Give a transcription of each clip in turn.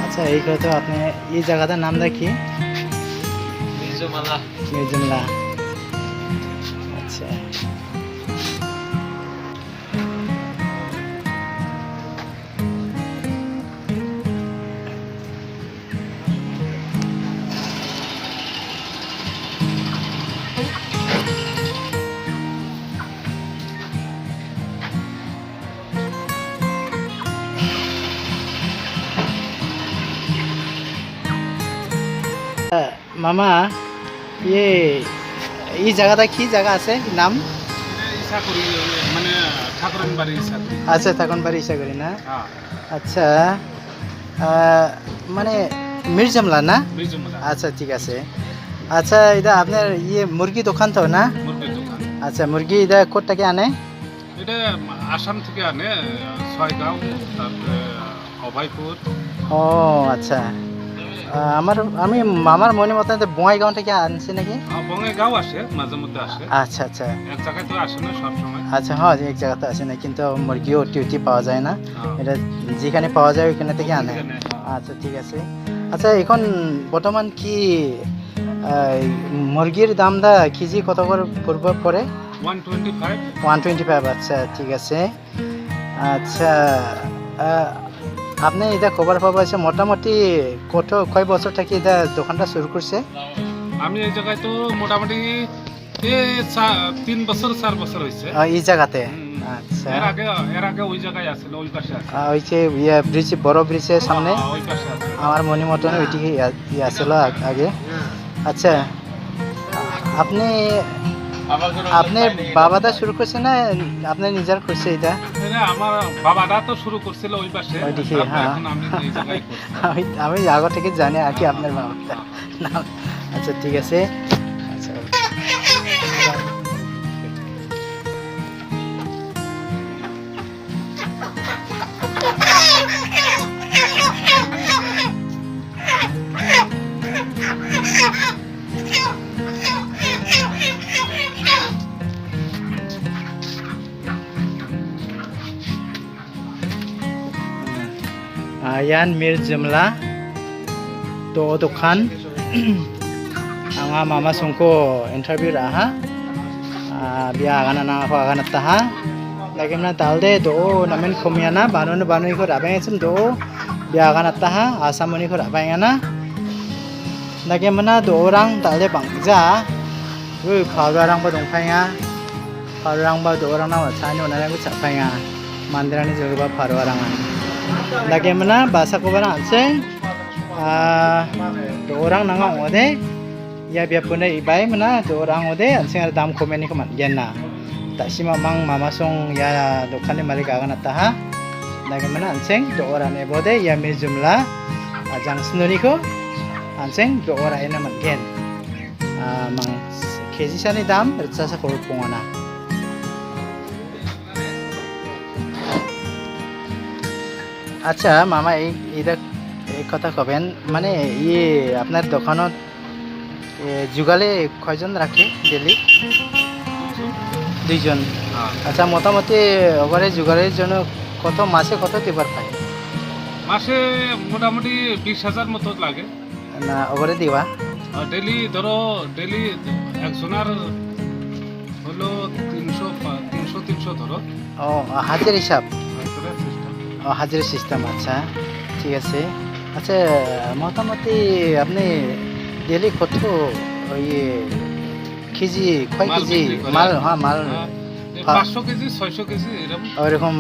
আচ্ছা এই কথা আপনি এই জায়গাটার নাম দেখি মির্জুমলা। আচ্ছা মামা এই জায়গাটা কি জায়গা আছে নাম? মানে ঠাকুরান বাড়ি আচ্ছা ঠাকুরবাড়ি ইসাগরি না? আচ্ছা মানে মির্জামলা না? আচ্ছা ঠিক আছে। আচ্ছা এটা আপনার মুরগি দোকান তো না? মুরগির দোকান। আচ্ছা মুরগি এটা কোথা থেকে আনে? এটা আসাম থেকে আনে, ছয়গাঁও, তারপরে অভয়পুর। ও আচ্ছা আমি আমার মনে মতো বঙ্গাইগাঁও থেকে আনছি নাকি? বঙ্গাইগাঁও আসে, মাঝে মধ্যে আসে। আচ্ছা আচ্ছা এক জায়গায় তো আসে না সব সময়। আচ্ছা হ্যাঁ এক জায়গাতে আসে না, কিন্তু মুরগিও টিউটি পাওয়া যায় না, এটা যেখানে পাওয়া যায় ওইখানে থেকে আনে। আচ্ছা ঠিক আছে। আচ্ছা এখন বর্তমান কি মুরগির দামটা কেজি কত করে পড়ে? 125। 125। আচ্ছা ঠিক আছে। আচ্ছা আপনি এটা খবর পাওয়া আছে মোটামুটি কয় বছর থেকে এটা দোকানটা শুরু করছে? আমি এই জায়গায় তো মোটামুটি 3 বছর 4 বছর হয়েছে এই জায়গাতে। আচ্ছা এর আগে ওই জায়গায় আছিল, ওই পাশে আছে, ওই যে ব্রিজ, বড় ব্রিজের সামনে ওই পাশে আছে। আমার মনে মতন ওইটিকে আসছিল আগে। আচ্ছা আপনি আপনার বাবাদা শুরু করছে না আপনি নিজের করছে এটা? আমার বাবাটা তো শুরু করছিল ওই পাশে, ওইদিকে। হ্যাঁ এখন আমি এই জায়গায় করছি। আমি আগে থেকে জানি আর কি আপনার বাবাটা নাম। আচ্ছা ঠিক আছে। আচ্ছা Ayan Mirzumla to dukhan anga mama sungko interview raha biya agana na ho agana taha lagimna dalde do namen khomiana banui ko rabai sum do biya agana taha asamoni ko rabai ngana lagimna do orang dalde bangja ui phawrang ba dongphaya phawrang ba do orang na chani onara ko chapaya mandirani joga phawrang Bagaimana bahasa Korea anseng orang nanga ode ya biar pun ibai mana orang ode anseng ada dam komen ni keman jana tak si mamang mama song ya dokan ni malik agan ataha bagaimana anseng orang ni bode ya Mirzumla ajang senuri ko anseng orang ini magen mang kesi sani dam berasa korup pungana. আচ্ছা মামা এইটা এই কথা কবেন মানে আপনার দোকানত যুগালে কয়জন রাখে ডেলি? 2 জন। আচ্ছা মোটামুটি ওভারে যুগালের জন্য মাসে কত দিবার পায়? মাসে মোটামুটি 20,000 মতো লাগে না ওভারে দিবা? ডেলি ধরো ডেলি একজনের হলো 300 ধরো। ও হাজার হিসাব? হাজির সিস্টেম। আচ্ছা ঠিক আছে। আচ্ছা মোটামুটি আপনি ডেলি কত কেজি কয় কেজি মাল? হ্যাঁ মাল 500 কেজি 600 কেজি ওইরকম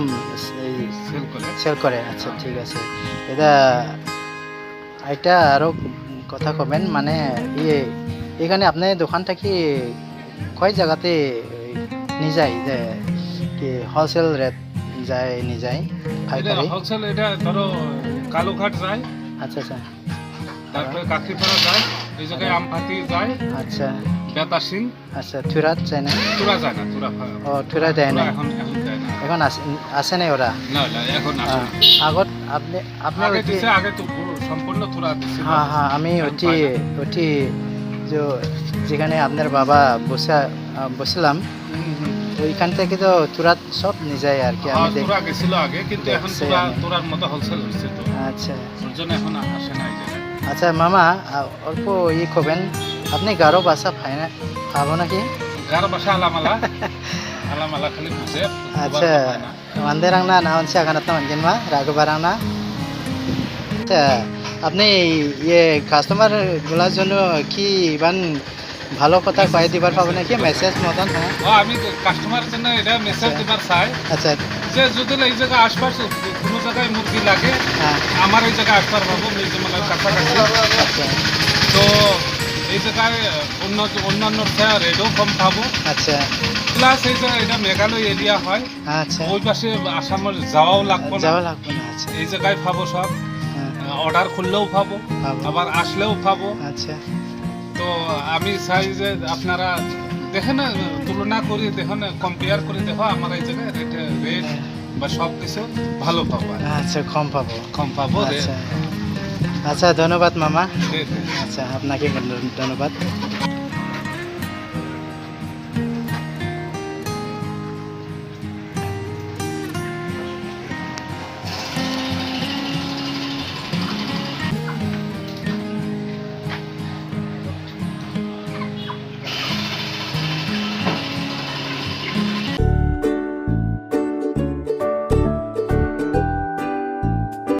সেল করে। আচ্ছা ঠিক আছে। এটা আরো কথা কবেন মানে এখানে আপনার দোকানটা কি কয় জায়গাতে নিয়ে যায় যে কি হোলসেল রেট যায় নিয়ে যায়? হোলসেল এটা ধরো কালুঘাট যায়। আচ্ছা আচ্ছা তারপরে কাকরিপাড়া যায়, এই জায়গায় আমপাতি যায়। আচ্ছা বেতাসিং। আচ্ছা থুরাত যায় না? তুরা যায় না, তুরা ও থুরা যায় না এখন যায় না। এখন আসে নাই ওরা না না এখন আসে না। আগত আপনি আপনি আগে ওটি দিছে আগে তো পুরো সম্পূর্ণ তোরা দিছে হ্যাঁ হ্যাঁ আমি ওটি ওটি যে যেখানে আপনার বাবা বসলাম ওইখান থেকে তো তুরাত সব নিয়ে যায় আর কি আমি দেখ তোরা গেছিল আগে কিন্তু এখন দেখছি তোরা আমি। তোরার মতো হোলসেল হচ্ছে তো আচ্ছা ওর জন্য এখন আসে না এই জায়গায় আচ্ছা মামা অল্প ই করবেন আপনি গারো ভাষা পাবো নাকি গার বাসা আলামালা আলামালা খালি বুঝে আচ্ছা manderang na naon siya kanat naman gin ma rago barang na আচ্ছা আপনি ইয়ে কাস্টমার গুলার জন্য কি ইবান ভালো কথা কয়ে দিবার পাবো নাকি মেসেজ মতন হ্যাঁ আমি কাস্টমারের জন্য এটা মেসেজ দিবার চাই আচ্ছা যে যদি এই জায়গায় আশপাশ কোনো জায়গায় মুরগি লাগে হ্যাঁ আমার এই জায়গায় আসবার পাবো মির্জামালার কাছাকাছি আচ্ছা তো এই জায়গায় অন্যান্য রেটও কম পাবো আচ্ছা প্লাস এই জায়গায় এটা মেঘালয় এরিয়া হয় আচ্ছা ওই পাশে আসামের যাওয়াও লাগবে না যাওয়া লাগবে না আচ্ছা এই জায়গায় পাবো সব হ্যাঁ, অর্ডার করলেও পাবো পাবো। আবার আসলেও পাবো আচ্ছা তো আমি চাই যে আপনারা দেখেন তুলনা করে দেখেন কম্পেয়ার করে দেখো আমার এই জায়গায় রেট বা সব কিছু ভালো পাবো আর আচ্ছা কম পাবো কম পাবো আচ্ছা আচ্ছা ধন্যবাদ মামা রেট আচ্ছা আপনাকে ধন্যবাদ